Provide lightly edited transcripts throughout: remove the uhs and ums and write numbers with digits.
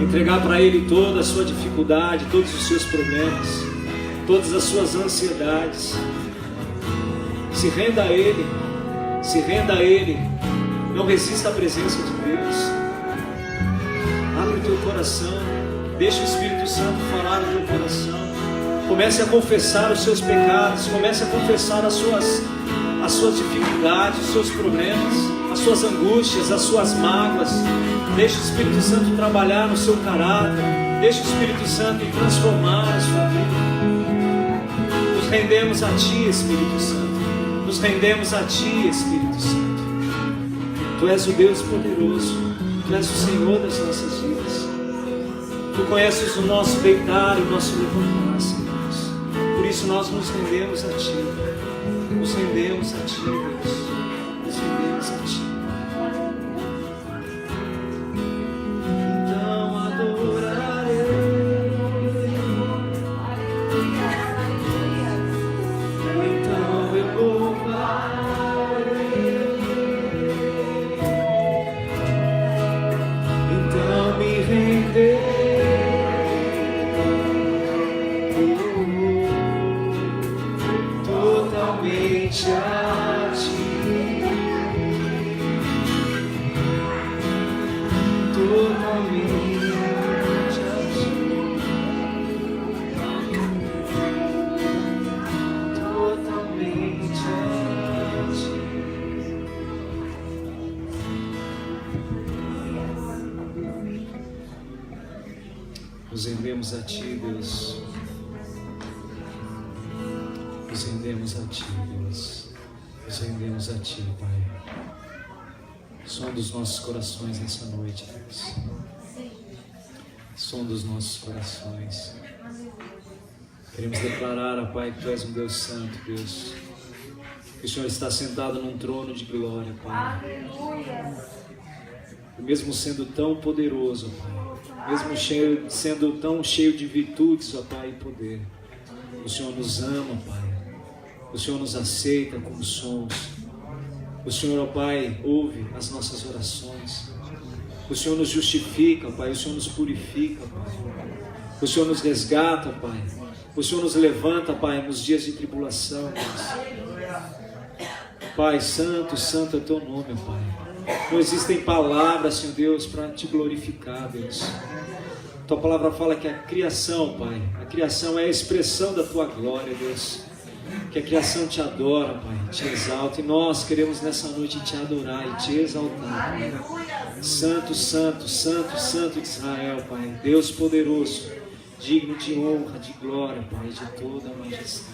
Entregar para Ele toda a sua dificuldade, todos os seus problemas, todas as suas ansiedades. Se renda a Ele, se renda a Ele. Não resista à presença de Deus. Abre o teu coração, deixa o Espírito Santo falar no teu coração. Comece a confessar os seus pecados, comece a confessar as suas dificuldades, os seus problemas, as suas angústias, as suas mágoas. Deixe o Espírito Santo trabalhar no seu caráter. Deixe o Espírito Santo transformar a sua vida. Nos rendemos a Ti, Espírito Santo. Nos rendemos a Ti, Espírito Santo. Tu és o Deus poderoso. Tu és o Senhor das nossas vidas. Tu conheces o nosso deitar e o nosso levantar, Senhor. Por isso nós nos rendemos a Ti. Nos rendemos a Ti, Deus. Nos rendemos a Ti. Então adorarei. Então eu louvarei. Então me renderei. Totalmente a Ti, totalmente a Ti, totalmente a Ti. Nos rendemos a Ti, Deus. Nos rendemos a Ti, Deus. Nos rendemos a Ti, Pai. Som dos nossos corações nessa noite, Deus. Som dos nossos corações. Queremos declarar, ó Pai, que Tu és um Deus santo, Deus. Que o Senhor está sentado num trono de glória, Pai. E mesmo sendo tão poderoso, Pai, mesmo sendo tão cheio de virtudes, ó Pai, e poder, o Senhor nos ama, Pai. O Senhor nos aceita como somos. O Senhor, ó Pai, ouve as nossas orações. O Senhor nos justifica, Pai. O Senhor nos purifica, Pai. O Senhor nos resgata, Pai. O Senhor nos levanta, Pai, nos dias de tribulação, Deus. Pai, santo, santo é Teu nome, Pai. Não existem palavras, Senhor Deus, para Te glorificar, Deus. Tua palavra fala que a criação, Pai, a criação é a expressão da Tua glória, Deus. Que a criação Te adora, Pai, Te exalta. E nós queremos nessa noite Te adorar e Te exaltar, Pai. Santo, santo, santo, santo de Israel, Pai. Deus poderoso, digno de honra, de glória, Pai, de toda a majestade.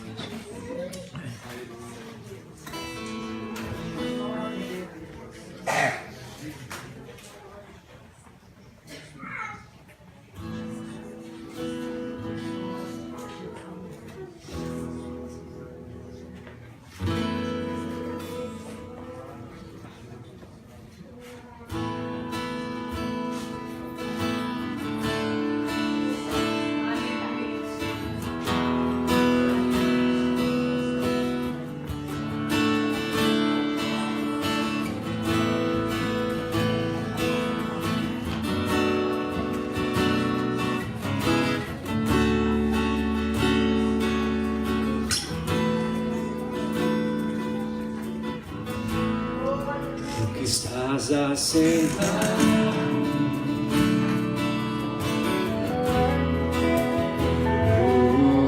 Estás assentado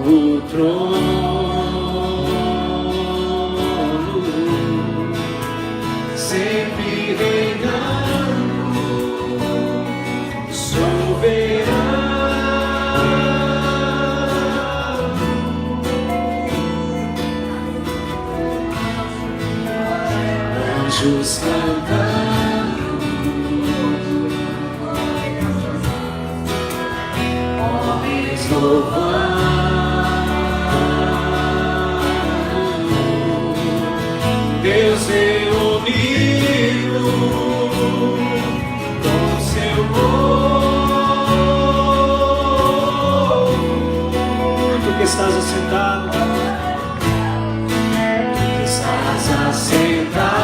no trono, sempre reinando, soberano. Anjos cantando, homens louvando, Deus reunido com Seu povo. Tu que estás assentado, tu que estás assentado.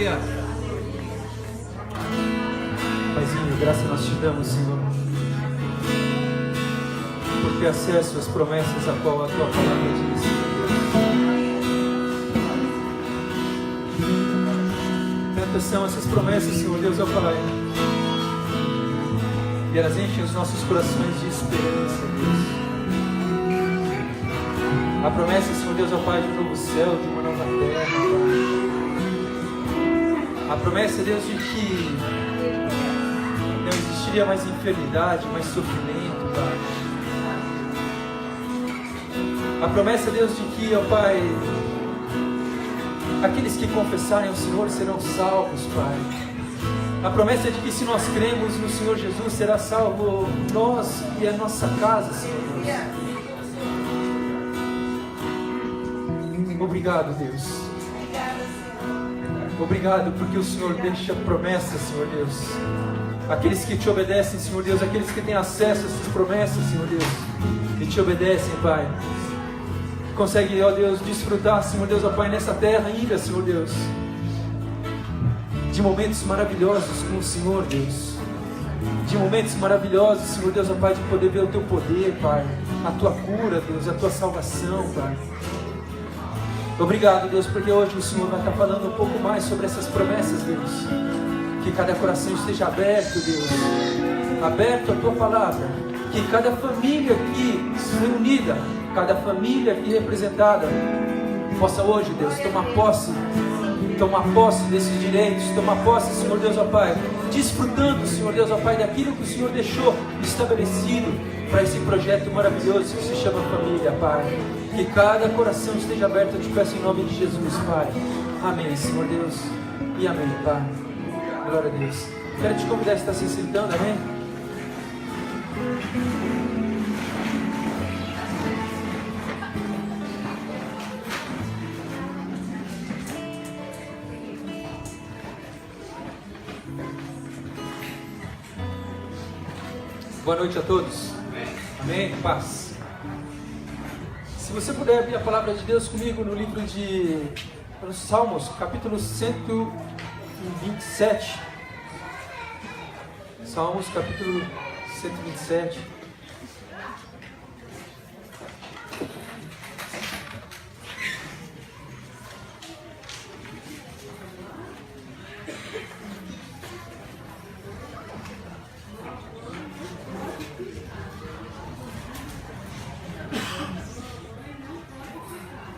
Aleluia. Paizinho, graças nós te damos, Senhor, por ter acesso às promessas a qual a tua palavra diz. Tantas são essas promessas, Senhor Deus, ó Pai, e elas enchem os nossos corações de esperança, Deus. A promessa, Senhor Deus, ó Pai, de um novo céu, de uma nova terra, Pai. A promessa, Deus, de que não existiria mais enfermidade, mais sofrimento, Pai. A promessa, Deus, de que, ó Pai, aqueles que confessarem o Senhor serão salvos, Pai. A promessa de que se nós cremos no Senhor Jesus, será salvo nós e a nossa casa, Senhor Deus. Obrigado, Deus. Obrigado porque o Senhor deixa promessas, Senhor Deus. Aqueles que te obedecem, Senhor Deus, aqueles que têm acesso a essas promessas, Senhor Deus, e te obedecem, Pai, conseguem, ó Deus, desfrutar, Senhor Deus, ó Pai, nessa terra ainda, Senhor Deus, de momentos maravilhosos com o Senhor, Deus, de momentos maravilhosos, Senhor Deus, ó Pai, de poder ver o Teu poder, Pai, a Tua cura, Deus, a Tua salvação, Pai. Obrigado, Deus, porque hoje o Senhor vai estar falando um pouco mais sobre essas promessas, Deus. Que cada coração esteja aberto, Deus, aberto à Tua palavra. Que cada família aqui reunida, cada família aqui representada, possa hoje, Deus, tomar posse desses direitos, tomar posse, Senhor Deus, ó Pai, desfrutando, Senhor Deus, ó Pai, daquilo que o Senhor deixou estabelecido para esse projeto maravilhoso que se chama família, Pai. Que cada coração esteja aberto, eu te peço em nome de Jesus, Pai. Amém, Senhor Deus, e amém, Pai. Glória a Deus. Quero te convidar a estar se sentando, amém? Boa noite a todos. Amém. Paz. Se você puder abrir a palavra de Deus comigo no livro de Salmos, capítulo 127. Salmos, capítulo 127.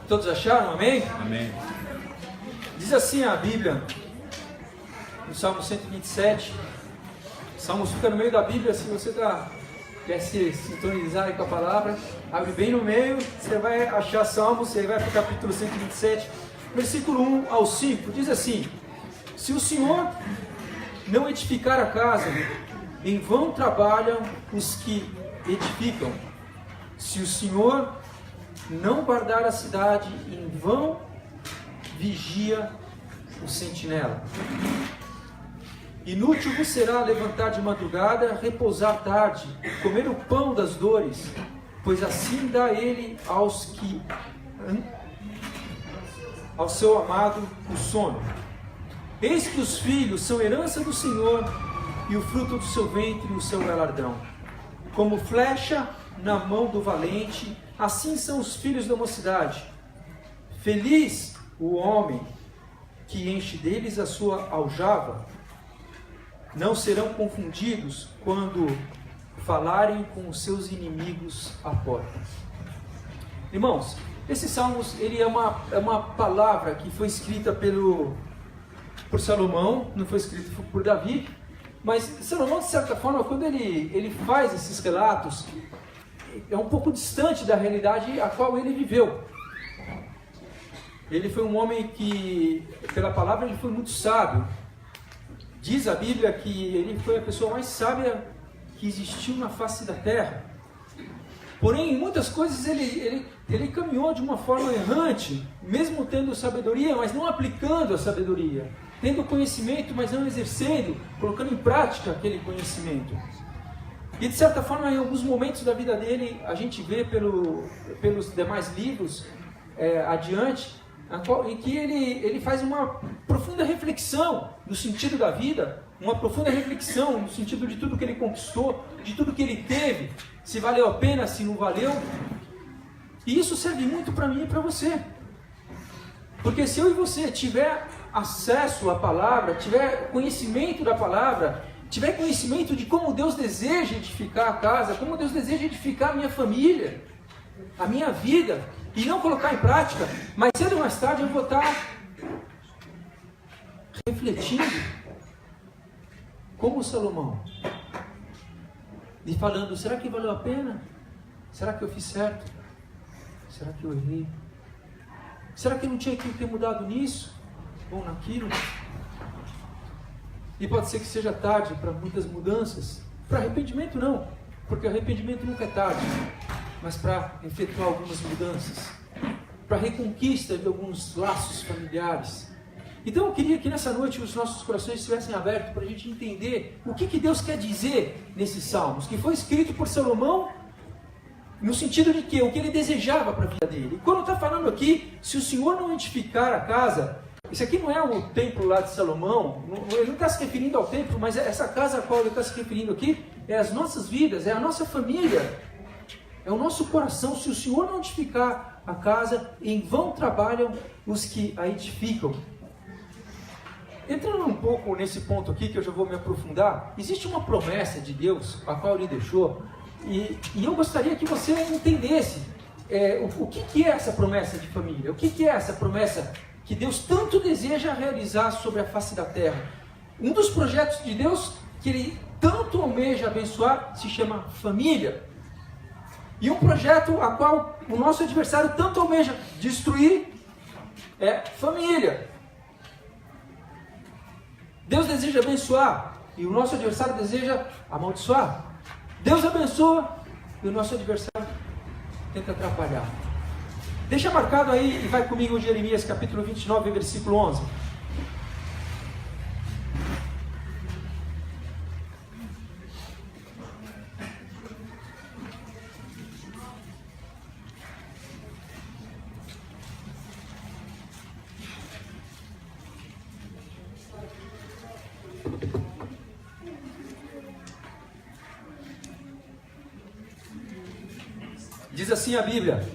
Todos acharam? Amém? Amém. Diz assim a Bíblia, no Salmo 127. Salmos fica no meio da Bíblia. Se você quer se sintonizar aí com a palavra, abre bem no meio, você vai achar Salmos, você vai para o capítulo 127, versículo 1 ao 5. Diz assim: se o Senhor não edificar a casa, em vão trabalham os que edificam. Se o Senhor não guardar a cidade, em vão vigia o sentinela. Inútil vos será levantar de madrugada, repousar tarde, comer o pão das dores, pois assim dá ele ao seu amado o sono. Eis que os filhos são herança do Senhor, e o fruto do seu ventre o seu galardão. Como flecha na mão do valente, assim são os filhos da mocidade. Feliz o homem que enche deles a sua aljava. Não serão confundidos quando falarem com os seus inimigos à porta. Irmãos, esse Salmos, ele é uma palavra que foi escrita por Salomão, não foi escrita por Davi, mas Salomão, de certa forma, quando ele faz esses relatos, é um pouco distante da realidade a qual ele viveu. Ele foi um homem que, pela palavra, ele foi muito sábio. Diz a Bíblia que ele foi a pessoa mais sábia que existiu na face da terra. Porém, em muitas coisas ele caminhou de uma forma errante, mesmo tendo sabedoria, mas não aplicando a sabedoria. Tendo conhecimento, mas não exercendo, colocando em prática aquele conhecimento. E de certa forma, em alguns momentos da vida dele, a gente vê pelos demais livros adiante, em que ele faz uma profunda reflexão do sentido da vida, uma profunda reflexão no sentido de tudo que ele conquistou, de tudo que ele teve, se valeu a pena, se não valeu. E isso serve muito para mim e para você. Porque se eu e você tiver acesso à palavra, tiver conhecimento da palavra, tiver conhecimento de como Deus deseja edificar a casa, como Deus deseja edificar a minha família, a minha vida, e não colocar em prática, mais cedo ou mais tarde eu vou estar refletindo como Salomão e falando, será que valeu a pena? Será que eu fiz certo? Será que eu errei? Será que eu não tinha que ter mudado nisso ou naquilo? E pode ser que seja tarde para muitas mudanças. Para arrependimento não, porque arrependimento nunca é tarde, mas para efetuar algumas mudanças, para reconquista de alguns laços familiares. Então eu queria que nessa noite os nossos corações estivessem abertos para a gente entender o que Deus quer dizer nesses salmos, que foi escrito por Salomão, no sentido de que o que ele desejava para a vida dele. E quando está falando aqui, se o Senhor não edificar a casa, isso aqui não é o templo lá de Salomão, ele não está se referindo ao templo, mas essa casa a qual ele está se referindo aqui é as nossas vidas, é a nossa família, é o nosso coração. Se o Senhor não edificar a casa, em vão trabalham os que a edificam. Entrando um pouco nesse ponto aqui, que eu já vou me aprofundar, existe uma promessa de Deus, a qual Ele deixou, e eu gostaria que você entendesse o que é essa promessa de família, o que é essa promessa que Deus tanto deseja realizar sobre a face da terra. Um dos projetos de Deus que Ele tanto almeja abençoar se chama família. E um projeto a qual o nosso adversário tanto almeja destruir é família. Deus deseja abençoar e o nosso adversário deseja amaldiçoar. Deus abençoa e o nosso adversário tenta atrapalhar. Deixa marcado aí e vai comigo Jeremias capítulo 29, versículo 11. Diz assim a Bíblia,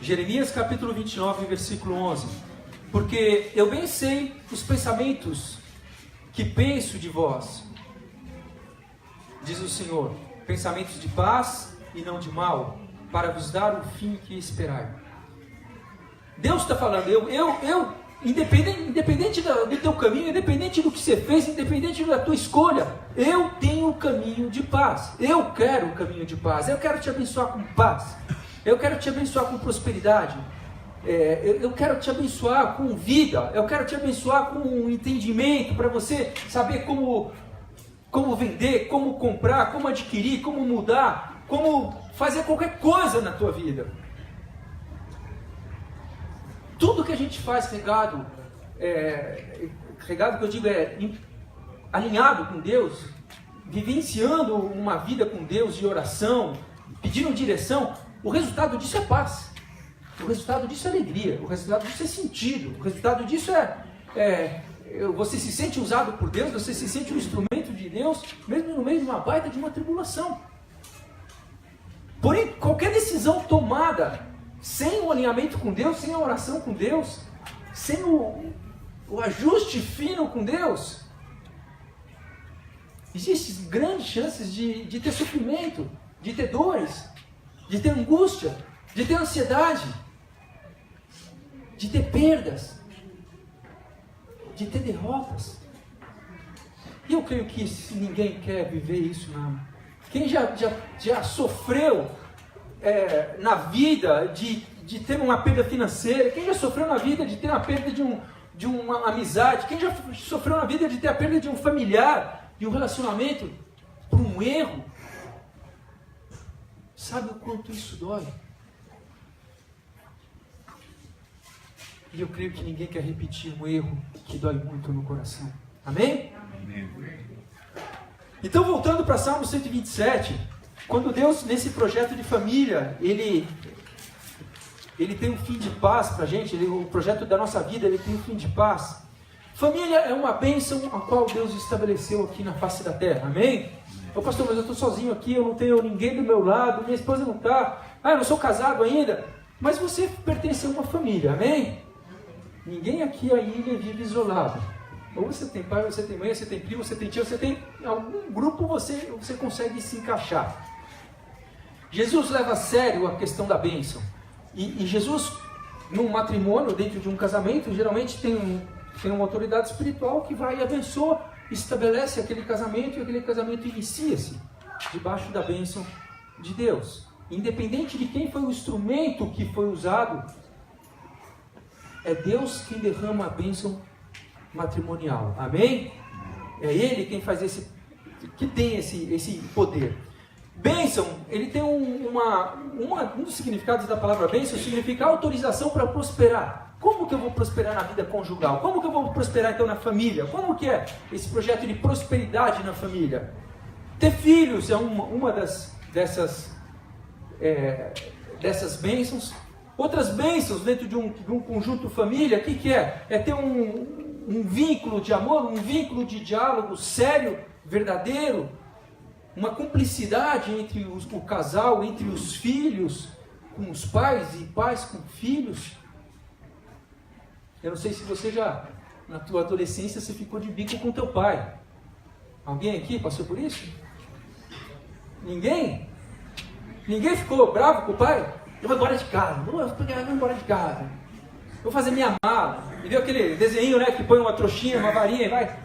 Jeremias capítulo 29, versículo 11. Porque eu bem sei os pensamentos que penso de vós, diz o Senhor, pensamentos de paz e não de mal, para vos dar o fim que esperai. Deus está falando, independente do teu caminho, independente do que você fez, independente da tua escolha, eu tenho o caminho de paz. Eu quero o caminho de paz. Eu quero te abençoar com paz. Eu quero te abençoar com prosperidade. Eu quero te abençoar com vida. Eu quero te abençoar com entendimento para você saber como vender, como comprar, como adquirir, como mudar, como fazer qualquer coisa na tua vida. Tudo que a gente faz regado que eu digo alinhado com Deus, vivenciando uma vida com Deus de oração, pedindo direção, o resultado disso é paz, o resultado disso é alegria, o resultado disso é sentido, o resultado disso você se sente usado por Deus, você se sente um instrumento de Deus, mesmo no meio de uma baita de uma tribulação. Porém, qualquer decisão tomada sem o alinhamento com Deus, sem a oração com Deus, sem o ajuste fino com Deus, existem grandes chances de ter sofrimento, de ter dores, de ter angústia, de ter ansiedade, de ter perdas, de ter derrotas. E eu creio que ninguém quer viver isso, não. Quem já sofreu na vida de ter uma perda financeira, quem já sofreu na vida de ter uma perda de uma amizade, quem já sofreu na vida de ter a perda de um familiar, de um relacionamento, por um erro, sabe o quanto isso dói? E eu creio que ninguém quer repetir um erro que dói muito no coração. Amém? Amém. Então, voltando para Salmo 127, quando Deus, nesse projeto de família, Ele ele tem um fim de paz para a gente, o projeto da nossa vida, ele tem um fim de paz. Família é uma bênção a qual Deus estabeleceu aqui na face da terra, amém? Ô pastor, mas eu estou sozinho aqui, eu não tenho ninguém do meu lado, minha esposa não está, eu não sou casado ainda, mas você pertence a uma família, amém? Ninguém aqui a ilha vive isolado. Ou você tem pai, você tem mãe, você tem primo, você tem tio, você tem algum grupo, você consegue se encaixar. Jesus leva a sério a questão da bênção. E Jesus, num matrimônio, dentro de um casamento, geralmente tem uma autoridade espiritual que vai e abençoa, estabelece aquele casamento, e aquele casamento inicia-se debaixo da bênção de Deus. Independente de quem foi o instrumento que foi usado, é Deus quem derrama a bênção matrimonial. Amém? É Ele quem faz que tem esse poder. Bênção, ele tem um dos significados da palavra bênção, significa autorização para prosperar. Como que eu vou prosperar na vida conjugal? Como que eu vou prosperar então na família? Como que é esse projeto de prosperidade na família? Ter filhos é uma dessas bênçãos. Outras bênçãos dentro de um conjunto família, o que é? É ter um vínculo de amor, um vínculo de diálogo sério, verdadeiro, uma cumplicidade entre o casal, entre os filhos, com os pais e pais com filhos. Eu não sei se você já, na tua adolescência, você ficou de bico com teu pai. Alguém aqui passou por isso? Ninguém? Ninguém ficou bravo com o pai? Eu vou embora de casa, vou embora de casa. Vou fazer minha mala. E viu aquele desenho, né, que põe uma trouxinha, uma varinha e vai.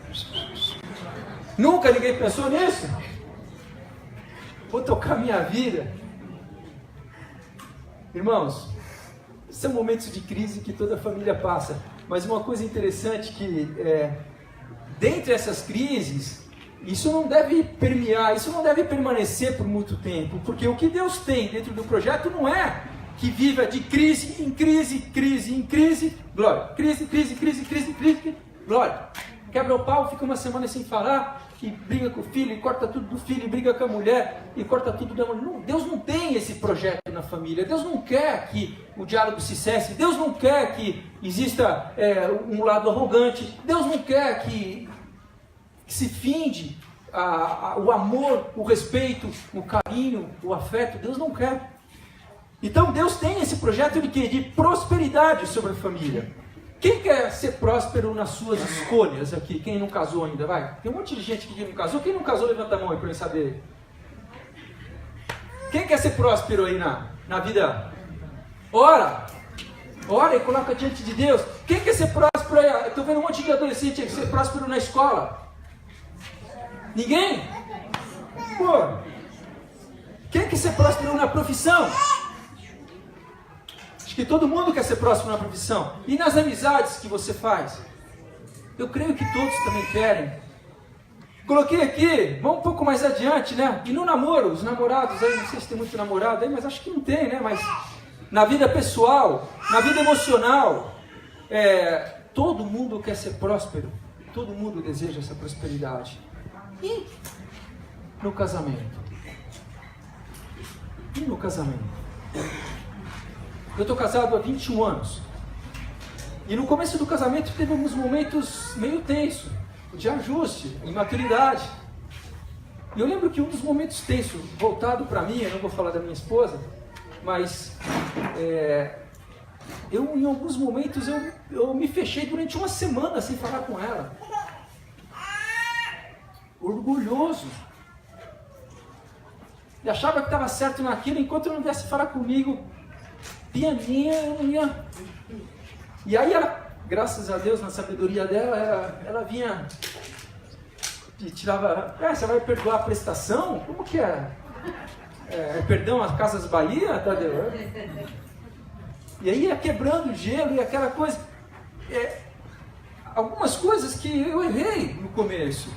Nunca ninguém pensou nisso? Vou tocar minha vida. Irmãos, são momentos de crise que toda família passa. Mas uma coisa interessante que, dentre essas crises, isso não deve permear, isso não deve permanecer por muito tempo. Porque o que Deus tem dentro do projeto não é que viva de crise em crise, crise em crise, glória. Crise, crise, crise, crise, crise, glória. Quebra o pau, fica uma semana sem falar, e briga com o filho, e corta tudo do filho, e briga com a mulher, e corta tudo da mulher. Não, Deus não tem esse projeto na família. Deus não quer que o diálogo se cesse. Deus não quer que exista um lado arrogante. Deus não quer que se finde o amor, o respeito, o carinho, o afeto. Deus não quer. Então Deus tem esse projeto de quê? De prosperidade sobre a família. Quem quer ser próspero nas suas escolhas aqui? Quem não casou ainda? Vai. Tem um monte de gente que não casou. Quem não casou, levanta a mão aí para eu saber. Quem quer ser próspero aí na vida? Ora e coloca diante de Deus. Quem quer ser próspero aí? Eu estou vendo um monte de adolescente que quer ser próspero na escola. Ninguém? Pô. Quem quer ser próspero na profissão? Que todo mundo quer ser próximo na profissão. E nas amizades que você faz? Eu creio que todos também querem. Coloquei aqui, vamos um pouco mais adiante, né? E no namoro, os namorados aí, não sei se tem muito namorado aí, mas acho que não tem, né? Mas na vida pessoal, na vida emocional, todo mundo quer ser próspero. Todo mundo deseja essa prosperidade. E no casamento? E no casamento? Eu estou casado há 21 anos. E no começo do casamento teve alguns momentos meio tensos, de ajuste, imaturidade. E eu lembro que um dos momentos tensos, voltado para mim, eu não vou falar da minha esposa, mas em alguns momentos eu me fechei durante uma semana sem falar com ela. Orgulhoso. E achava que estava certo naquilo, enquanto eu não viesse falar comigo, pianinha, eu não ia. E aí ela, graças a Deus, na sabedoria dela, ela vinha e tirava, você vai perdoar a prestação? Como que é? Perdão às Casas Bahia, Tadeu? E aí ia quebrando o gelo e aquela coisa. Algumas coisas que eu errei no começo.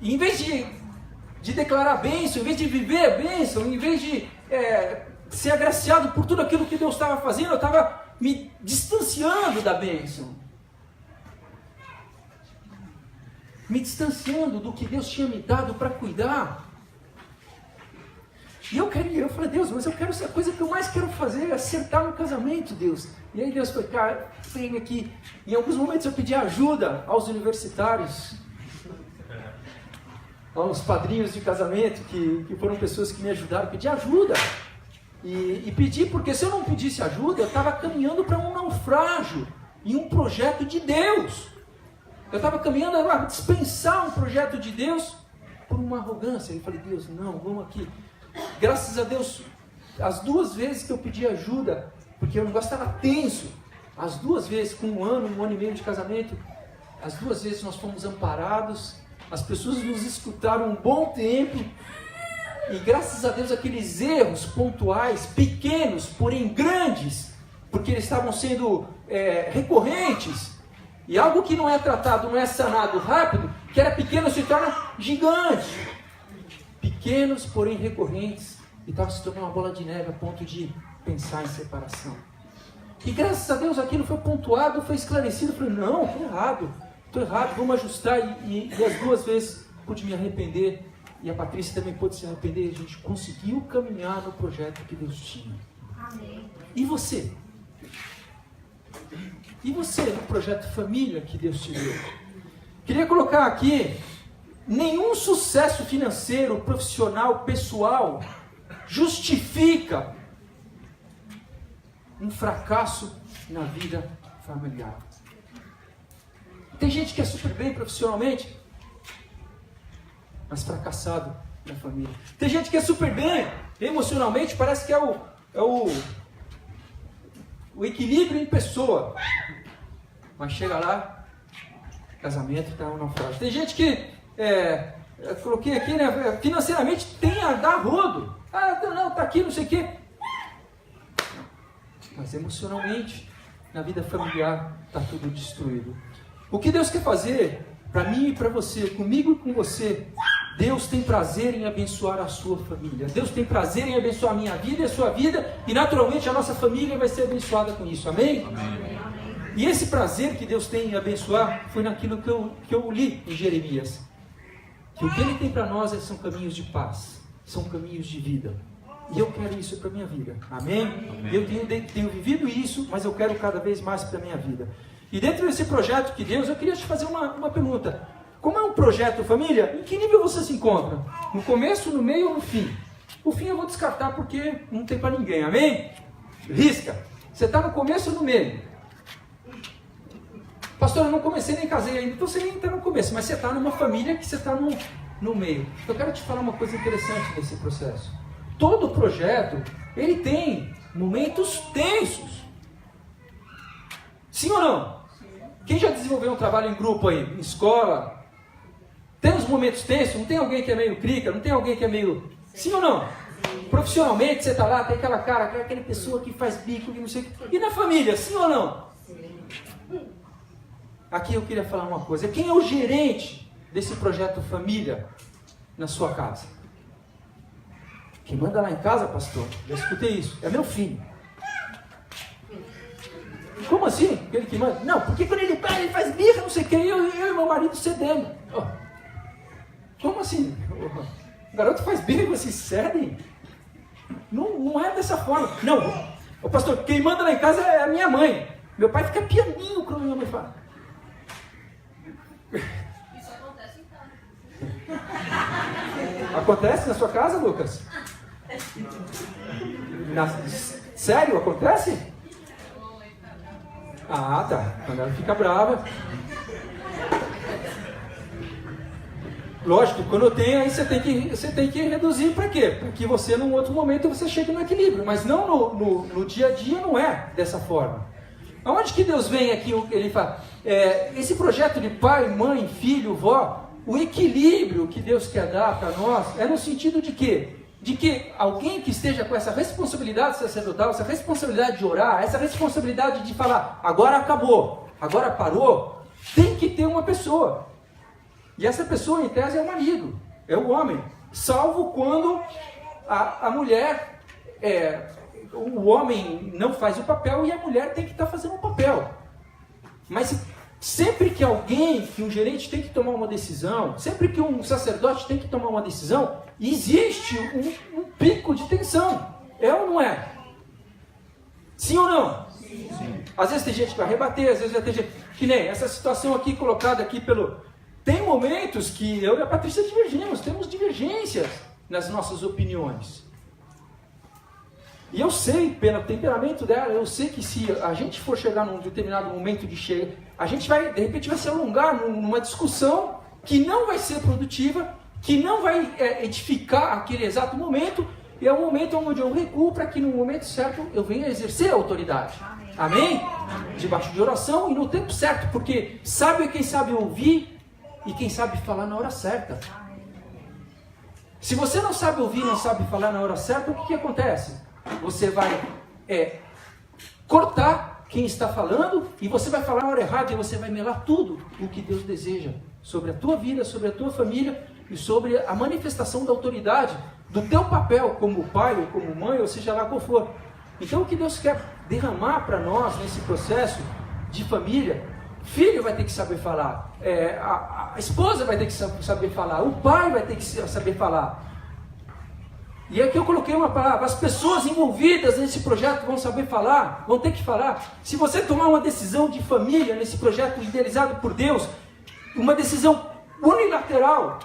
E em vez de declarar bênção, em vez de viver bênção, em vez de ser agraciado por tudo aquilo que Deus estava fazendo, eu estava me distanciando da bênção. Me distanciando do que Deus tinha me dado para cuidar. E eu falei, Deus, mas eu quero a coisa que eu mais quero fazer é acertar no casamento, Deus. E aí Deus foi, cara, vem aqui. Em alguns momentos eu pedi ajuda aos universitários, aos padrinhos de casamento, que foram pessoas que me ajudaram, pedi ajuda. E pedi, porque se eu não pedisse ajuda, eu estava caminhando para um naufrágio em um projeto de Deus. Eu estava caminhando a dispensar um projeto de Deus por uma arrogância. Eu falei, Deus, não, vamos aqui. Graças a Deus, as 2 vezes que eu pedi ajuda, porque o negócio estava tenso, as 2 vezes, com 1 ano e meio de casamento, as 2 vezes nós fomos amparados, as pessoas nos escutaram um bom tempo, e graças a Deus aqueles erros pontuais, pequenos, porém grandes, porque eles estavam sendo recorrentes, e algo que não é tratado, não é sanado rápido, que era pequeno se torna gigante. Pequenos, porém recorrentes, e estava se tornando uma bola de neve a ponto de pensar em separação. E graças a Deus aquilo foi pontuado, foi esclarecido. Eu falei, não, estou errado, vamos ajustar. E as 2 vezes pude me arrepender, e a Patrícia também pôde se arrepender, e a gente conseguiu caminhar no projeto que Deus tinha. Amém. E você? E você no projeto família que Deus te deu? Queria colocar aqui, nenhum sucesso financeiro, profissional, pessoal, justifica um fracasso na vida familiar. Tem gente que é super bem profissionalmente, mas fracassado na família. Tem gente que é super bem emocionalmente, parece que é o equilíbrio em pessoa, mas chega lá, casamento está um naufrágio. Tem gente que eu coloquei aqui, né, financeiramente tem a dar rodo. Não, tá aqui, não sei o quê. Mas emocionalmente, na vida familiar, está tudo destruído. O que Deus quer fazer para mim e para você, comigo e com você, Deus tem prazer em abençoar a sua família. Deus tem prazer em abençoar a minha vida e a sua vida, e naturalmente a nossa família vai ser abençoada com isso. Amém? Amém. E esse prazer que Deus tem em abençoar foi naquilo que eu li em Jeremias. Que o que Ele tem para nós são caminhos de paz, são caminhos de vida. E eu quero isso para a minha vida. Amém? Amém. Eu tenho vivido isso, mas eu quero cada vez mais para a minha vida. E dentro desse projeto que Deus, eu queria te fazer uma pergunta. Como é um projeto família, em que nível você se encontra? No começo, no meio ou no fim? O fim eu vou descartar porque não tem para ninguém. Amém? Risca. Você está no começo ou no meio? Pastor, eu não comecei nem casei ainda. Então você nem está no começo, mas você está numa família que você está no meio. Eu quero te falar uma coisa interessante nesse processo. Todo projeto, ele tem momentos tensos. Sim ou não? Quem já desenvolveu um trabalho em grupo aí, em escola, tem uns momentos tensos? Não tem alguém que é meio crica? Não tem alguém que é meio... Sim ou não? Profissionalmente, você está lá, tem aquela cara, aquela pessoa que faz bico, que não sei o que... E na família, sim ou não? Aqui eu queria falar uma coisa. Quem é o gerente desse projeto família na sua casa? Quem manda lá em casa, pastor? Já escutei isso. É meu filho. Como assim? Ele que manda? Não, porque quando ele faz birra, não sei o que, eu e meu marido cedendo. Oh. Como assim? O garoto faz birra e vocês cedem? Não é dessa forma. Não, o pastor, quem manda lá em casa é a minha mãe. Meu pai fica pianinho quando minha mãe fala. Isso acontece em casa. Acontece na sua casa, Lucas? Sério? Acontece? Ah, tá. Quando ela fica brava. Lógico, quando tem, aí você tem que reduzir para quê? Para que você, num outro momento, você chegue no equilíbrio. Mas não no dia a dia, não é dessa forma. Aonde que Deus vem aqui? Ele fala, esse projeto de pai, mãe, filho, vó, o equilíbrio que Deus quer dar para nós é no sentido de quê? De que alguém que esteja com essa responsabilidade sacerdotal, essa responsabilidade de orar, essa responsabilidade de falar, agora acabou, agora parou, tem que ter uma pessoa. E essa pessoa, em tese, é o marido, é o homem. Salvo quando a mulher, o homem não faz o papel e a mulher tem que estar fazendo o papel. Mas sempre que um gerente tem que tomar uma decisão, sempre que um sacerdote tem que tomar uma decisão, existe um pico de tensão. É ou não é? Sim ou não? Sim. Às vezes tem gente que vai rebater, às vezes vai ter gente... Que nem essa situação aqui colocada aqui pelo... Tem momentos que eu e a Patrícia divergimos, temos divergências nas nossas opiniões. E eu sei, pelo temperamento dela, eu sei que se a gente for chegar num determinado momento de cheio, a gente vai, de repente, vai se alongar numa discussão que não vai ser produtiva, que não vai edificar aquele exato momento, e é o momento onde eu recuo para que no momento certo eu venha exercer a autoridade. Amém? Debaixo de oração e no tempo certo, porque sábio é quem sabe ouvir e quem sabe falar na hora certa. Se você não sabe ouvir, não sabe falar na hora certa, o que acontece? Você vai cortar quem está falando e você vai falar na hora errada e você vai melar tudo o que Deus deseja sobre a tua vida, sobre a tua família e sobre a manifestação da autoridade do teu papel como pai ou como mãe, ou seja lá qual for. Então o que Deus quer derramar para nós nesse processo de família, filho vai ter que saber falar, a esposa vai ter que saber falar, o pai vai ter que saber falar. E aqui eu coloquei uma palavra, as pessoas envolvidas nesse projeto vão saber falar, vão ter que falar. Se você tomar uma decisão de família nesse projeto idealizado por Deus, uma decisão unilateral,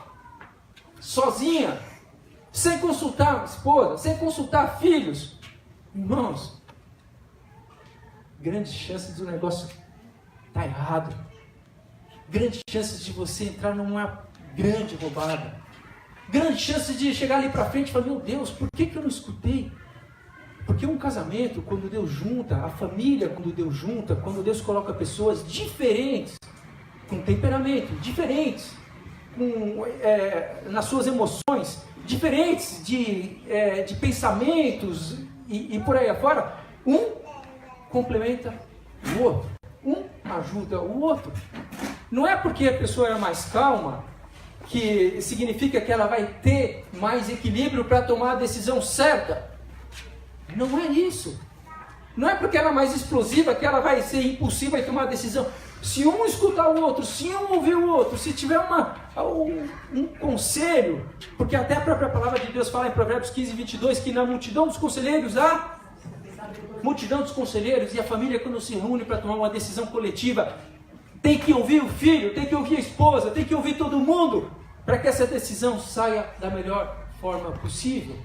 sozinha, sem consultar a esposa, sem consultar filhos, irmãos, grandes chances do negócio estar errado, grandes chances de você entrar numa grande roubada. Grande chance de chegar ali para frente e falar, meu Deus, por que eu não escutei? Porque um casamento, quando Deus junta, a família, quando Deus junta, quando Deus coloca pessoas diferentes, com temperamento, diferentes, nas suas emoções, diferentes de pensamentos e por aí afora, um complementa o outro, um ajuda o outro. Não é porque a pessoa é mais calma que significa que ela vai ter mais equilíbrio para tomar a decisão certa. Não é isso. Não é porque ela é mais explosiva que ela vai ser impulsiva e tomar a decisão. Se um escutar o outro, se um ouvir o outro, se tiver um conselho, porque até a própria palavra de Deus fala em Provérbios 15, 22, que na multidão dos conselheiros há multidão dos conselheiros, e a família, quando se reúne para tomar uma decisão coletiva, tem que ouvir o filho, tem que ouvir a esposa, tem que ouvir todo mundo, para que essa decisão saia da melhor forma possível.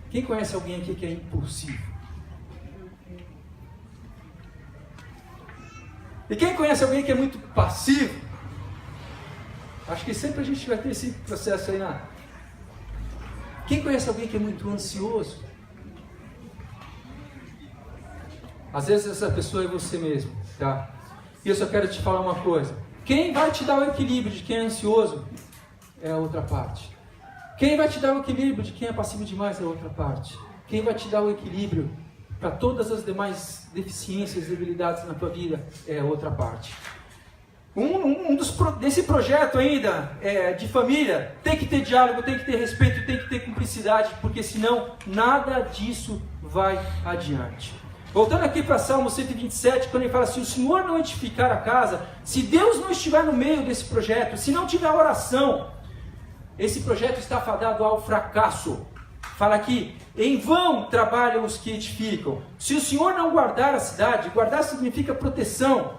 Quem conhece alguém aqui que é impulsivo? E quem conhece alguém que é muito passivo? Acho que sempre a gente vai ter esse processo aí na... Quem conhece alguém que é muito ansioso? Às vezes essa pessoa é você mesmo, tá? E eu só quero te falar uma coisa. Quem vai te dar o equilíbrio de quem é ansioso é a outra parte. Quem vai te dar o equilíbrio de quem é passivo demais é a outra parte. Quem vai te dar o equilíbrio para todas as demais deficiências e debilidades na tua vida é a outra parte. Desse projeto ainda de família, tem que ter diálogo, tem que ter respeito, tem que ter cumplicidade, porque senão nada disso vai adiante. Voltando aqui para Salmo 127, quando ele fala assim, o Senhor não edificar a casa, se Deus não estiver no meio desse projeto, se não tiver oração, esse projeto está fadado ao fracasso. Fala aqui, em vão trabalham os que edificam. Se o Senhor não guardar a cidade, guardar significa proteção.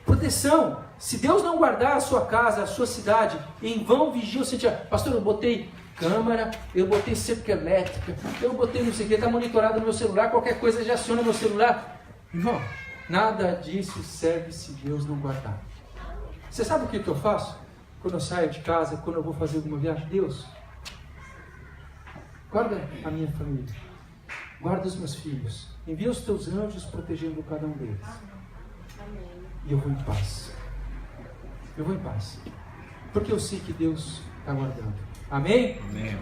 Proteção. Se Deus não guardar a sua casa, a sua cidade, em vão vigia o sentinela. Pastor, eu botei câmera, eu botei cerca elétrica, eu botei não sei o que, está monitorado no meu celular, qualquer coisa já aciona meu celular. Irmão, nada disso serve se Deus não guardar. Você sabe o que eu faço? Quando eu saio de casa, quando eu vou fazer alguma viagem? Deus, guarda a minha família, guarda os meus filhos, envia os teus anjos protegendo cada um deles. E eu vou em paz. Eu vou em paz. Porque eu sei que Deus está guardando. Amém? Amém.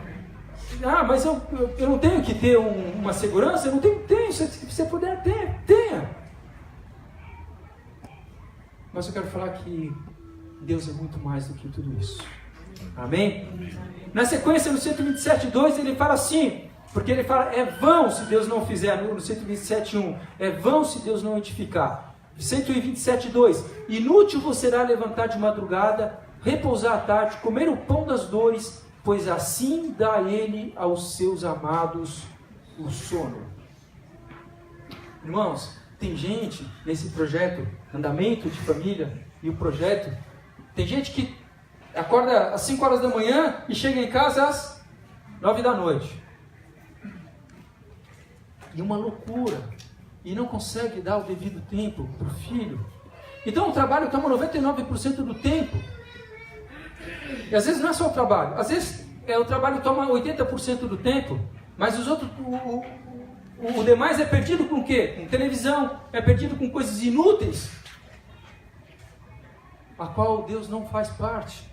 Ah, mas eu não tenho que ter uma segurança? Eu não tenho. Se você puder, tenha. Mas eu quero falar que Deus é muito mais do que tudo isso. Amém? Na sequência, no 127:2, ele fala assim, porque ele fala, é vão se Deus não fizer, no 127:1, é vão se Deus não edificar. 127:2, inútil vos será levantar de madrugada, repousar à tarde, comer o pão das dores, pois assim dá ele aos seus amados o sono. Irmãos, tem gente nesse projeto, Andamento de Família e o projeto, tem gente que acorda às 5 horas da manhã e chega em casa às 9 da noite. E uma loucura. E não consegue dar o devido tempo para o filho. Então o trabalho toma 99% do tempo. E às vezes não é só o trabalho. Às vezes o trabalho toma 80% do tempo. Mas os outros, o demais é perdido com o quê? Com televisão. É perdido com coisas inúteis. A qual Deus não faz parte.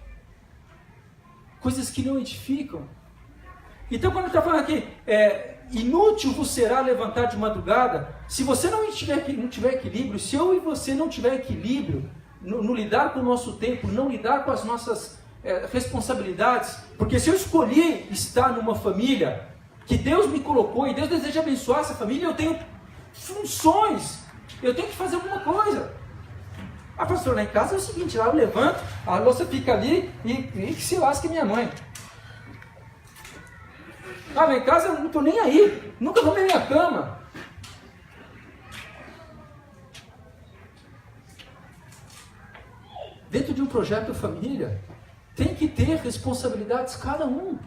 Coisas que não edificam. Então quando está falando aqui, inútil vos será levantar de madrugada, se você não tiver equilíbrio, se eu e você não tiver equilíbrio no lidar com o nosso tempo, não lidar com as nossas responsabilidades, porque se eu escolhi estar numa família que Deus me colocou e Deus deseja abençoar essa família, eu tenho funções, eu tenho que fazer alguma coisa. Ah, pastor, lá em casa é o seguinte, lá eu levanto, a louça fica ali e que se lasque minha mãe. Ah, lá em casa eu não estou nem aí, nunca arrumei minha cama. Dentro de um projeto família, tem que ter responsabilidades cada um.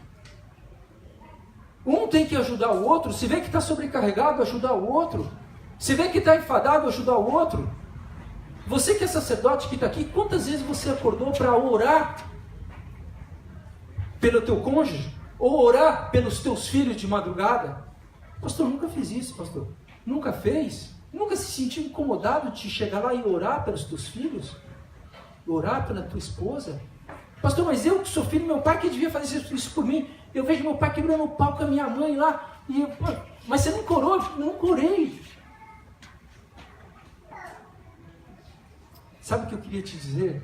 Um tem que ajudar o outro, se vê que está sobrecarregado, ajudar o outro. Se vê que está enfadado, ajudar o outro. Você que é sacerdote que está aqui, quantas vezes você acordou para orar pelo teu cônjuge? Ou orar pelos teus filhos de madrugada? Pastor, nunca fiz isso, pastor. Nunca fez? Nunca se sentiu incomodado de chegar lá e orar pelos teus filhos? Orar pela tua esposa? Pastor, mas eu que sou filho, meu pai que devia fazer isso por mim. Eu vejo meu pai quebrando o pau com a minha mãe lá. Mas você não corou? Não corei. Sabe o que eu queria te dizer?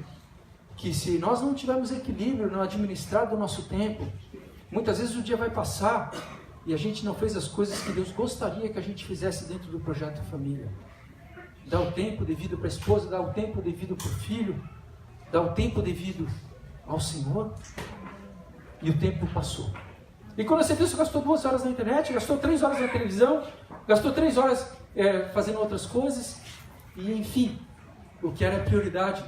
Que se nós não tivermos equilíbrio no administrar do nosso tempo, muitas vezes o dia vai passar e a gente não fez as coisas que Deus gostaria que a gente fizesse dentro do projeto família. Dá o tempo devido para a esposa, dá o tempo devido para o filho, dá o tempo devido ao Senhor, e o tempo passou. E quando você viu, você gastou 2 horas na internet, gastou 3 horas na televisão, gastou 3 horas fazendo outras coisas, e enfim, o que era prioridade,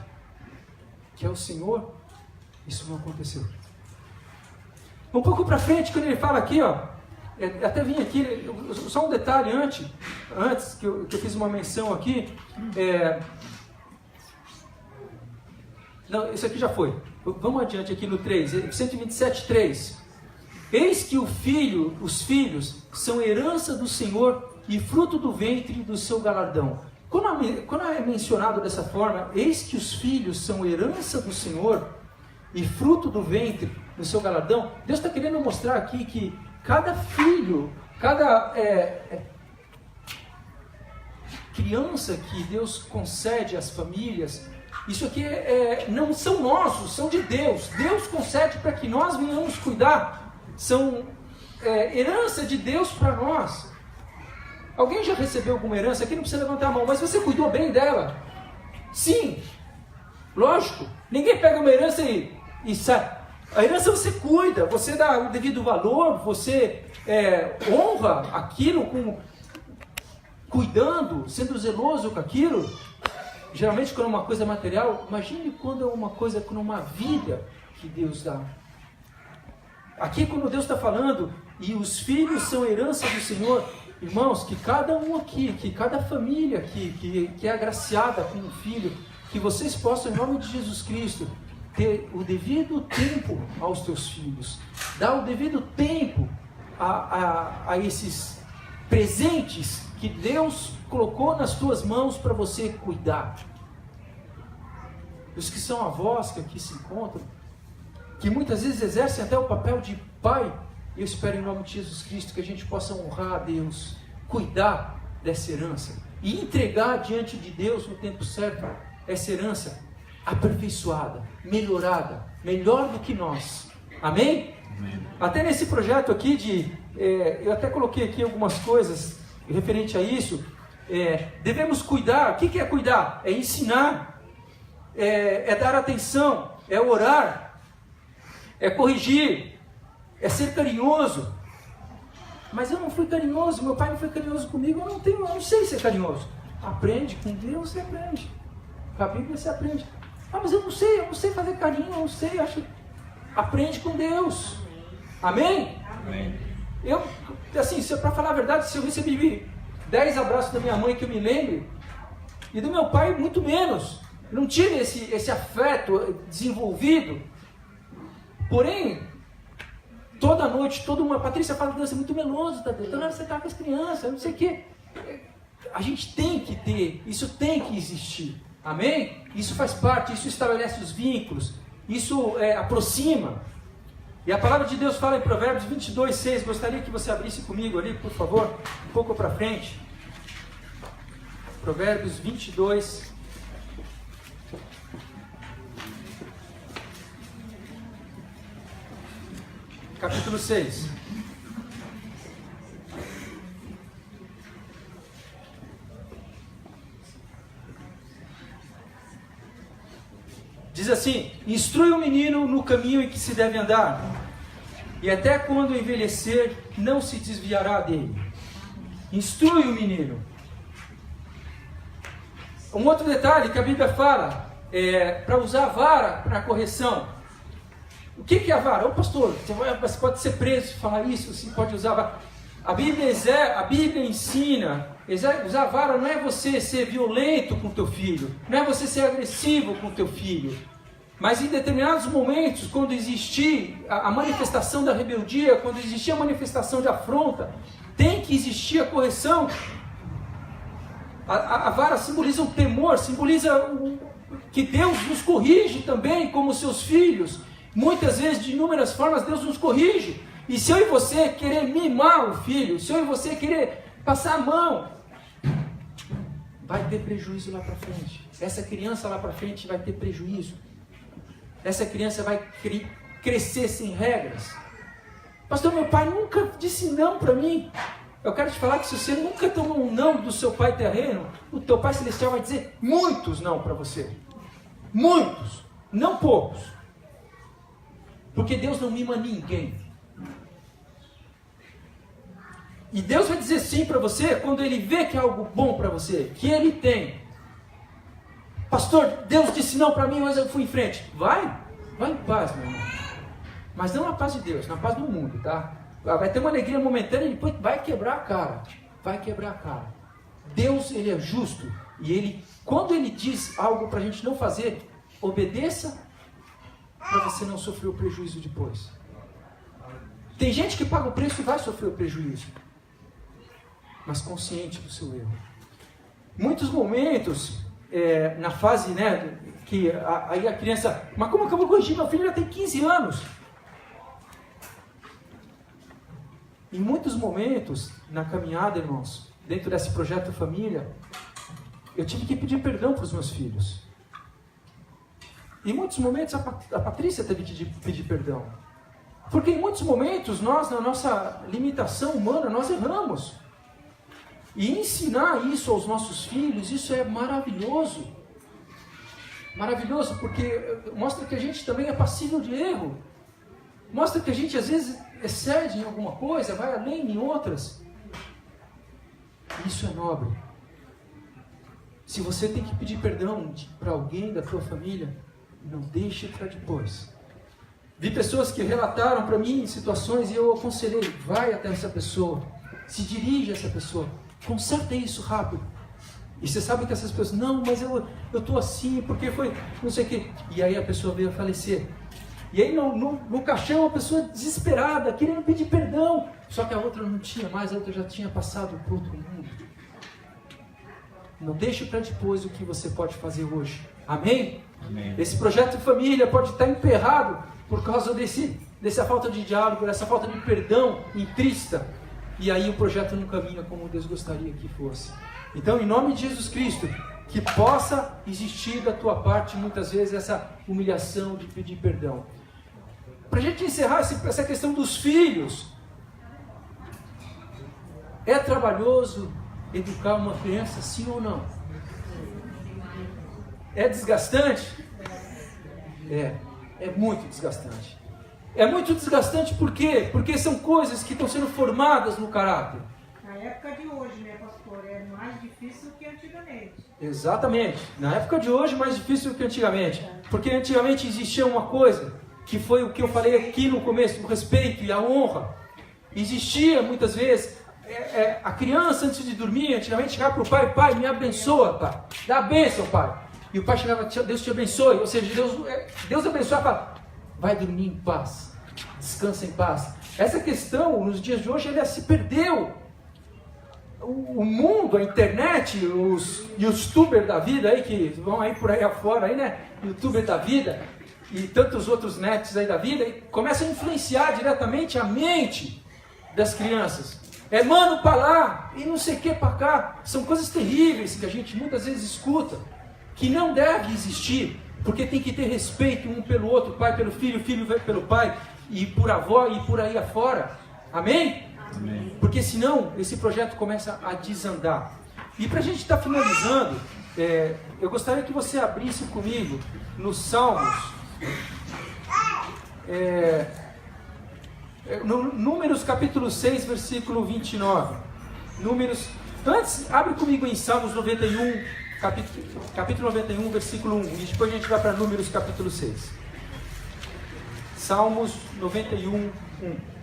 que é o Senhor, isso não aconteceu. Um pouco para frente, quando ele fala aqui, ó, até vim aqui, só um detalhe antes que eu fiz uma menção aqui, não, isso aqui já foi. Vamos adiante aqui no 3, 127:3. Eis que os filhos são herança do Senhor e fruto do ventre do seu galardão. Quando é mencionado dessa forma, eis que os filhos são herança do Senhor e fruto do ventre do seu galardão, Deus está querendo mostrar aqui que cada filho, cada criança que Deus concede às famílias, isso aqui não são nossos, são de Deus. Deus concede para que nós venhamos cuidar. São herança de Deus para nós. Alguém já recebeu alguma herança? Aqui não precisa levantar a mão, mas você cuidou bem dela? Sim, lógico. Ninguém pega uma herança e sai. A herança você cuida, você dá o devido valor, você honra aquilo cuidando, sendo zeloso com aquilo. Geralmente quando é uma coisa material, imagine quando é uma coisa, quando é uma vida que Deus dá. Aqui quando Deus está falando, e os filhos são herança do Senhor, irmãos, que cada um aqui, que cada família aqui, que é agraciada com um filho, que vocês possam, em nome de Jesus Cristo, ter o devido tempo aos teus filhos, dar o devido tempo a esses presentes que Deus colocou nas tuas mãos para você cuidar. Os que são avós que aqui se encontram, que muitas vezes exercem até o papel de pai, eu espero em nome de Jesus Cristo que a gente possa honrar a Deus, cuidar dessa herança e entregar diante de Deus no tempo certo essa herança aperfeiçoada, melhorada, melhor do que nós. Amém? Amém. Até nesse projeto aqui eu até coloquei aqui algumas coisas referente a isso. Devemos cuidar. O que é cuidar? É ensinar, é dar atenção, é orar, é corrigir, é ser carinhoso. Mas eu não fui carinhoso, meu pai não foi carinhoso comigo, eu não sei ser carinhoso. Aprende, com Deus você aprende. Com a Bíblia você aprende. Ah, mas eu não sei fazer carinho, eu não sei, aprende com Deus. Amém? Amém. Eu, assim, para falar a verdade, se eu recebi 10 abraços da minha mãe que eu me lembre, e do meu pai muito menos. Eu não tive esse afeto desenvolvido. Porém, toda noite, Patrícia fala que Deus é muito meloso, Tadeu. Toda hora você está com as crianças, não sei o quê. A gente tem que ter, isso tem que existir. Amém? Isso faz parte, isso estabelece os vínculos, isso aproxima. E a palavra de Deus fala em Provérbios 22:6. Gostaria que você abrisse comigo ali, por favor, um pouco para frente. Provérbios 22. Capítulo 6. Diz assim: instrui o menino no caminho em que se deve andar, e até quando envelhecer não se desviará dele. Instrui o menino. Um outro detalhe que a Bíblia fala para usar a vara para correção. O que é a vara? Ô pastor, você pode ser preso se falar isso, você pode usar a vara. A Bíblia ensina, usar a vara não é você ser violento com o teu filho, não é você ser agressivo com o teu filho, mas em determinados momentos, quando existir a manifestação da rebeldia, quando existir a manifestação de afronta, tem que existir a correção. A vara simboliza o temor, simboliza que Deus nos corrige também como seus filhos. Muitas vezes, de inúmeras formas, Deus nos corrige. E se eu e você querer mimar o filho, se eu e você querer passar a mão, vai ter prejuízo lá para frente. Essa criança lá para frente vai ter prejuízo. Essa criança vai crescer sem regras. Pastor, meu pai nunca disse não para mim. Eu quero te falar que se você nunca tomou um não do seu pai terreno, o teu pai celestial vai dizer muitos não para você. Muitos, não poucos. Porque Deus não mima ninguém. E Deus vai dizer sim para você quando Ele vê que é algo bom para você, que Ele tem. Pastor, Deus disse não para mim, mas eu fui em frente. Vai em paz, meu irmão. Mas não na paz de Deus, na paz do mundo, tá? Vai ter uma alegria momentânea e depois vai quebrar a cara. Vai quebrar a cara. Deus, Ele é justo. E Ele, quando Ele diz algo para a gente não fazer, obedeça para você não sofrer o prejuízo depois. Tem gente que paga o preço e vai sofrer o prejuízo, mas consciente do seu erro. Muitos momentos, na fase, né, que aí a criança, mas como que eu vou corrigir? Meu filho já tem 15 anos. Em muitos momentos, na caminhada, irmãos, dentro desse projeto família, eu tive que pedir perdão para os meus filhos. Em muitos momentos, a Patrícia teve que pedir perdão. Porque em muitos momentos, nós, na nossa limitação humana, nós erramos. E ensinar isso aos nossos filhos, isso é maravilhoso. Maravilhoso, porque mostra que a gente também é passível de erro. Mostra que a gente, às vezes, excede em alguma coisa, vai além em outras. Isso é nobre. Se você tem que pedir perdão para alguém da tua família, não deixe para depois. Vi pessoas que relataram para mim situações e eu aconselhei, vai até essa pessoa, se dirige a essa pessoa, conserta isso rápido. E você sabe que essas pessoas, não, mas eu estou assim, porque foi, não sei o quê. E aí a pessoa veio a falecer. E aí no caixão a pessoa desesperada, querendo pedir perdão. Só que a outra não tinha mais, a outra já tinha passado para outro mundo. Não deixe para depois o que você pode fazer hoje. Amém? Amém. Esse projeto de família pode estar emperrado por causa dessa falta de diálogo, dessa falta de perdão intrínseca. E aí o projeto não caminha como Deus gostaria que fosse. Então, em nome de Jesus Cristo, que possa existir da tua parte, muitas vezes, essa humilhação de pedir perdão. Para a gente encerrar essa questão dos filhos, é trabalhoso educar uma criança, sim ou não? É desgastante? É muito desgastante. É muito desgastante, por quê? Porque são coisas que estão sendo formadas no caráter. Na época de hoje, né, pastor? É mais difícil que antigamente. Exatamente. Na época de hoje, mais difícil do que antigamente. Porque antigamente existia uma coisa, que foi o que eu falei aqui no começo, o respeito e a honra. Existia, muitas vezes, a criança antes de dormir, antigamente chegava para o pai: pai, me abençoa, pai. Dá a bênção, pai. E o pai chegava: Deus te abençoe. Ou seja, Deus abençoa e fala: vai dormir em paz, descansa em paz. Essa questão, nos dias de hoje, ela se perdeu. O mundo, a internet, os youtubers da vida aí, que vão aí por aí afora, aí, né? Youtuber da vida e tantos outros nets aí da vida, e começam a influenciar diretamente a mente das crianças. É mano para lá e não sei o que para cá. São coisas terríveis que a gente muitas vezes escuta, que não deve existir, porque tem que ter respeito um pelo outro, pai pelo filho, filho pelo pai, e por avó e por aí afora. Amém? Amém. Porque senão esse projeto começa a desandar. E para a gente estar finalizando, eu gostaria que você abrisse comigo nos Salmos, Números capítulo 6, versículo 29. Antes, abre comigo em Salmos 91, capítulo 91, versículo 1. E depois a gente vai para Números capítulo 6. Salmos 91, 1.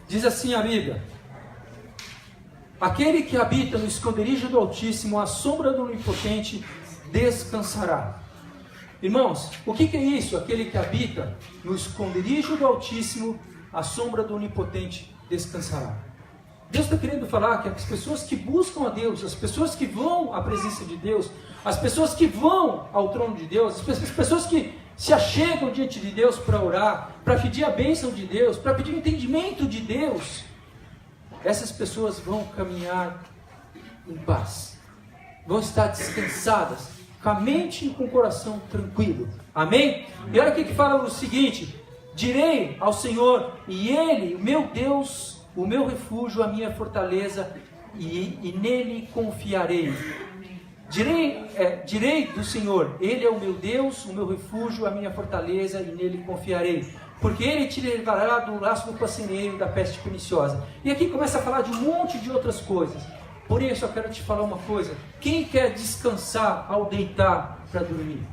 Diz assim a Bíblia: aquele que habita no esconderijo do Altíssimo, à sombra do Onipotente, descansará. Irmãos, o que é isso? Aquele que habita no esconderijo do Altíssimo, à sombra do Onipotente, descansará. Deus está querendo falar que as pessoas que buscam a Deus, as pessoas que vão à presença de Deus, as pessoas que vão ao trono de Deus, as pessoas que se achegam diante de Deus para orar, para pedir a bênção de Deus, para pedir o entendimento de Deus, essas pessoas vão caminhar em paz, vão estar descansadas, com a mente e com o coração tranquilo. Amém? E olha o que fala o seguinte: direi ao Senhor, e Ele, o meu Deus, o meu refúgio, a minha fortaleza, e nele confiarei. Direi do Senhor: Ele é o meu Deus, o meu refúgio, a minha fortaleza, e nele confiarei. Porque Ele te livrará do laço do passarinheiro e da peste perniciosa. E aqui começa a falar de um monte de outras coisas. Porém, eu só quero te falar uma coisa: quem quer descansar ao deitar para dormir?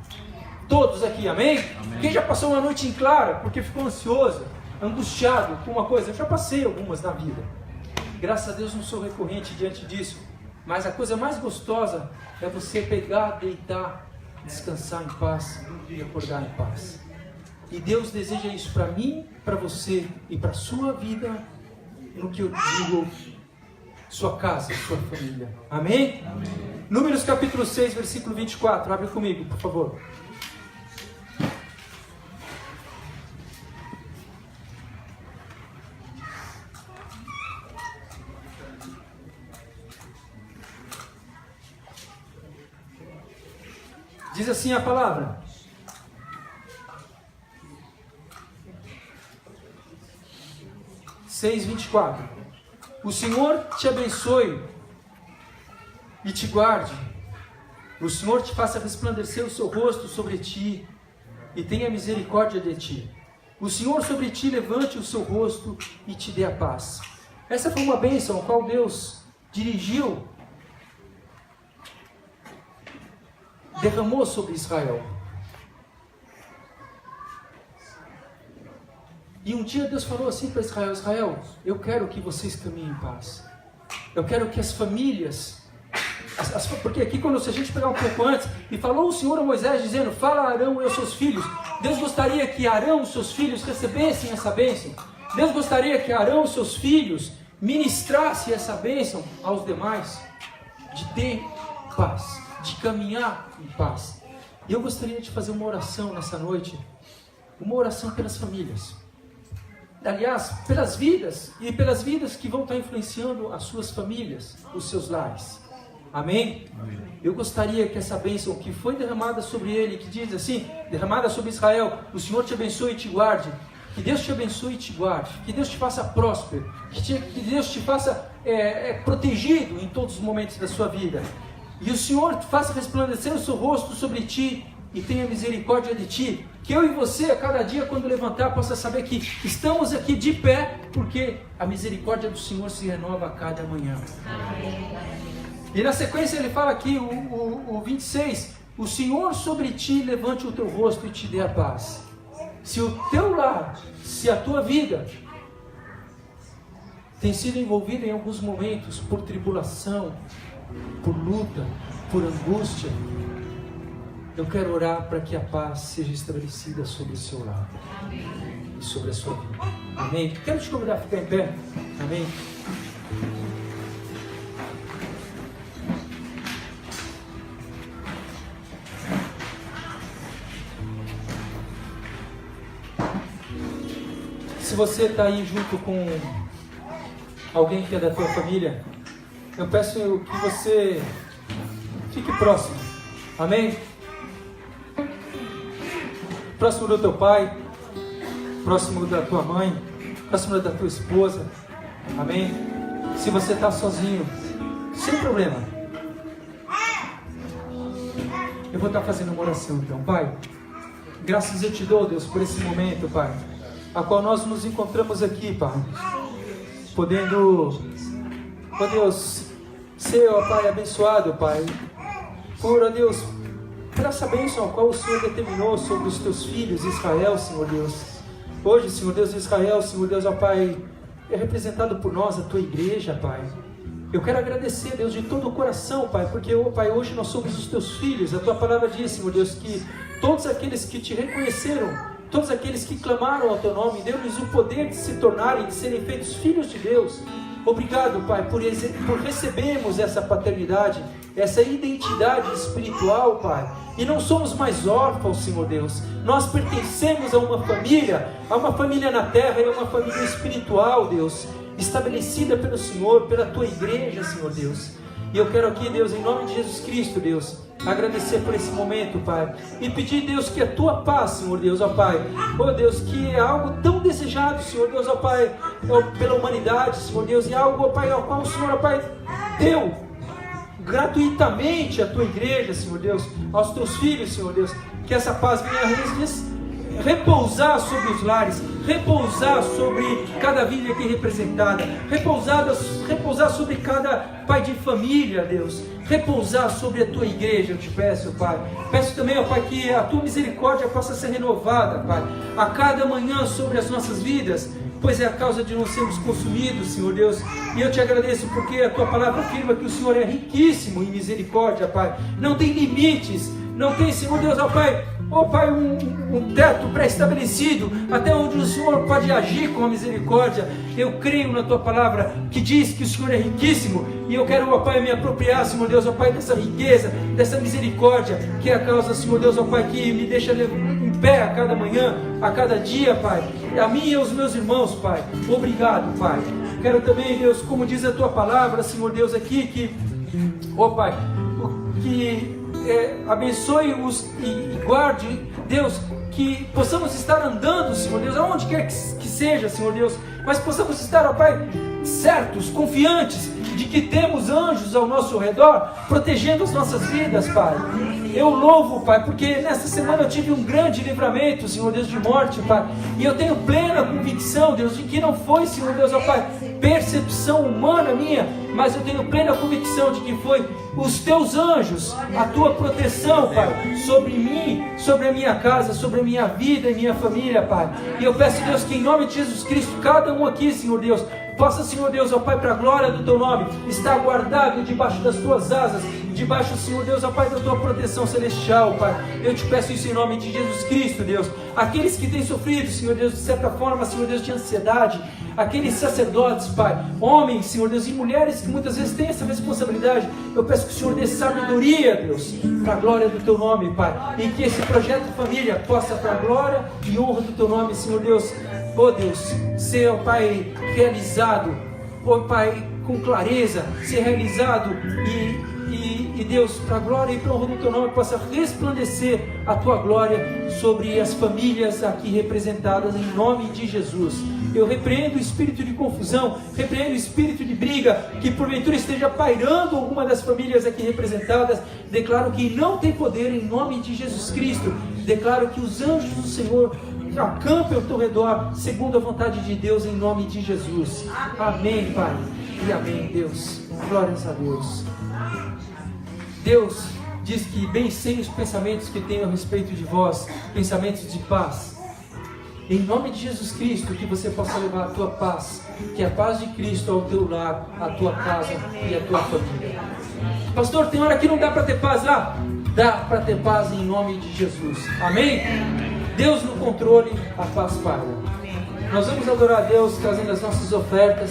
Todos aqui, amém? Amém? Quem já passou uma noite em clara porque ficou ansioso, angustiado com uma coisa? Eu já passei algumas na vida. Graças a Deus não sou recorrente diante disso. Mas a coisa mais gostosa é você pegar, deitar, descansar em paz e acordar em paz. E Deus deseja isso para mim, para você e para a sua vida, no que eu digo, sua casa, sua família. Amém? Amém. Números capítulo 6, versículo 24. Abre comigo, por favor. Diz assim a palavra: 6:24. O Senhor te abençoe e te guarde. O Senhor te faça resplandecer o seu rosto sobre ti e tenha misericórdia de ti. O Senhor sobre ti levante o seu rosto e te dê a paz. Essa foi uma bênção a qual Deus dirigiu, derramou sobre Israel. E um dia Deus falou assim para Israel: Israel, eu quero que vocês caminhem em paz. Eu quero que as famílias, porque aqui quando a gente pegar um pouco antes, e falou o Senhor a Moisés dizendo: fala a Arão e aos seus filhos. Deus gostaria que Arão e seus filhos recebessem essa bênção. Deus gostaria que Arão e seus filhos ministrassem essa bênção aos demais, de ter paz, de caminhar em paz. E eu gostaria de fazer uma oração nessa noite, uma oração pelas famílias. Aliás, pelas vidas, e pelas vidas que vão estar influenciando as suas famílias, os seus lares. Amém? Amém? Eu gostaria que essa bênção que foi derramada sobre ele, que diz assim, derramada sobre Israel: o Senhor te abençoe e te guarde, Que Deus te abençoe e te guarde. Que Deus te faça próspero. Que Deus te faça protegido em todos os momentos da sua vida. E o Senhor faça resplandecer o seu rosto sobre ti e tenha misericórdia de ti. Que eu e você, a cada dia, quando levantar, possa saber que estamos aqui de pé, porque a misericórdia do Senhor se renova a cada manhã. E na sequência ele fala aqui, o 26, o Senhor sobre ti levante o teu rosto e te dê a paz. Se o teu lar, se a tua vida tem sido envolvida em alguns momentos por tribulação, por luta, por angústia, eu quero orar para que a paz seja estabelecida sobre o seu lar e sobre a sua vida. Amém? Quero te convidar a ficar em pé. Amém? Se você está aí junto com alguém que é da tua família, eu peço que você fique próximo. Amém? Próximo do teu pai, próximo da tua mãe, próximo da tua esposa. Amém? Se você está sozinho, sem problema, eu vou estar fazendo uma oração então. Pai, graças eu te dou, Deus, por esse momento, Pai, a qual nós nos encontramos aqui, Pai, podendo, ó Deus, ser, ó Pai, abençoado, Pai, por, ó Deus, por essa bênção a qual o Senhor determinou sobre os teus filhos, Israel, Senhor Deus. Hoje, Senhor Deus, Israel, Senhor Deus, ó Pai, é representado por nós, a tua igreja, Pai. Eu quero agradecer, Deus, de todo o coração, Pai, porque, ó Pai, hoje nós somos os teus filhos. A tua palavra diz, Senhor Deus, que todos aqueles que te reconheceram, todos aqueles que clamaram ao teu nome, deu-lhes o poder de se tornarem, de serem feitos filhos de Deus. Obrigado, Pai, por recebermos essa paternidade, essa identidade espiritual, Pai. E não somos mais órfãos, Senhor Deus. Nós pertencemos a uma família na terra e a uma família espiritual, Deus, estabelecida pelo Senhor, pela tua igreja, Senhor Deus. E eu quero aqui, Deus, em nome de Jesus Cristo, Deus, agradecer por esse momento, Pai, e pedir, Deus, que a tua paz, Senhor Deus, ó Pai, ó Deus, que é algo tão desejado, Senhor Deus, ó Pai, ó, pela humanidade, Senhor Deus, e algo, ó Pai, ao qual o Senhor, ó Pai, deu gratuitamente à tua igreja, Senhor Deus, aos teus filhos, Senhor Deus, que essa paz venha repousar sobre os lares, repousar sobre cada vida aqui representada, repousar sobre cada pai de família, Deus, repousar sobre a tua igreja, eu te peço, Pai. Peço também, ó Pai, que a tua misericórdia possa ser renovada, Pai, a cada manhã sobre as nossas vidas, pois é a causa de não sermos consumidos, Senhor Deus. E eu te agradeço porque a tua palavra afirma que o Senhor é riquíssimo em misericórdia, Pai. Não tem limites, não tem, Senhor Deus, ó Pai, um teto pré-estabelecido, até onde o Senhor pode agir com a misericórdia. Eu creio na tua palavra, que diz que o Senhor é riquíssimo, e eu quero, ó Pai, me apropriar, Senhor Deus, ó Pai, dessa riqueza, dessa misericórdia, que é a causa, Senhor Deus, ó Pai, que me deixa em pé a cada manhã, a cada dia, Pai, a mim e aos meus irmãos, Pai. Obrigado, Pai. Quero também, Deus, como diz a tua palavra, Senhor Deus, aqui, que, ó Pai, que abençoe-os e guarde, Deus, que possamos estar andando, Senhor Deus, aonde quer que seja, Senhor Deus, mas possamos estar, ó Pai, certos, confiantes de que temos anjos ao nosso redor, protegendo as nossas vidas, Pai. Eu louvo, Pai, porque nesta semana eu tive um grande livramento, Senhor Deus, de morte, Pai, e eu tenho plena convicção, Deus, de que não foi, Senhor Deus, ó Pai, percepção humana minha, mas eu tenho plena convicção de que foi os teus anjos, a tua proteção, Pai, sobre mim, sobre a minha casa, sobre a minha vida e minha família, Pai. E eu peço, Deus, que em nome de Jesus Cristo, cada um aqui, Senhor Deus, possa, Senhor Deus, ó Pai, para a glória do teu nome, estar guardado debaixo das tuas asas, debaixo, Senhor Deus, ó Pai, da tua proteção celestial, Pai. Eu te peço isso em nome de Jesus Cristo, Deus. Aqueles que têm sofrido, Senhor Deus, de certa forma, Senhor Deus, de ansiedade, aqueles sacerdotes, Pai, homens, Senhor Deus, e mulheres que muitas vezes têm essa responsabilidade, eu peço que o Senhor dê sabedoria, Deus, para a glória do teu nome, Pai, e que esse projeto de família possa, para a glória e honra do teu nome, Senhor Deus, ó Deus, ser, ó Pai, realizado, ó Pai, com clareza, ser realizado e E Deus, para a glória e para a honra do Teu nome, possa resplandecer a Tua glória sobre as famílias aqui representadas, em nome de Jesus. Eu repreendo o espírito de confusão, repreendo o espírito de briga, que porventura esteja pairando alguma das famílias aqui representadas. Declaro que não tem poder em nome de Jesus Cristo. Declaro que os anjos do Senhor acampem ao teu redor, segundo a vontade de Deus, em nome de Jesus. Amém, Pai. E amém, Deus. Glórias a Deus. Deus diz que bem sei os pensamentos que tenho a respeito de vós, pensamentos de paz. Em nome de Jesus Cristo, que você possa levar a tua paz, que a paz de Cristo ao teu lar, à tua casa e à tua família. Pastor, tem hora que não dá para ter paz lá? Dá para ter paz em nome de Jesus. Amém? Deus no controle, a paz paira. Nós vamos adorar a Deus trazendo as nossas ofertas.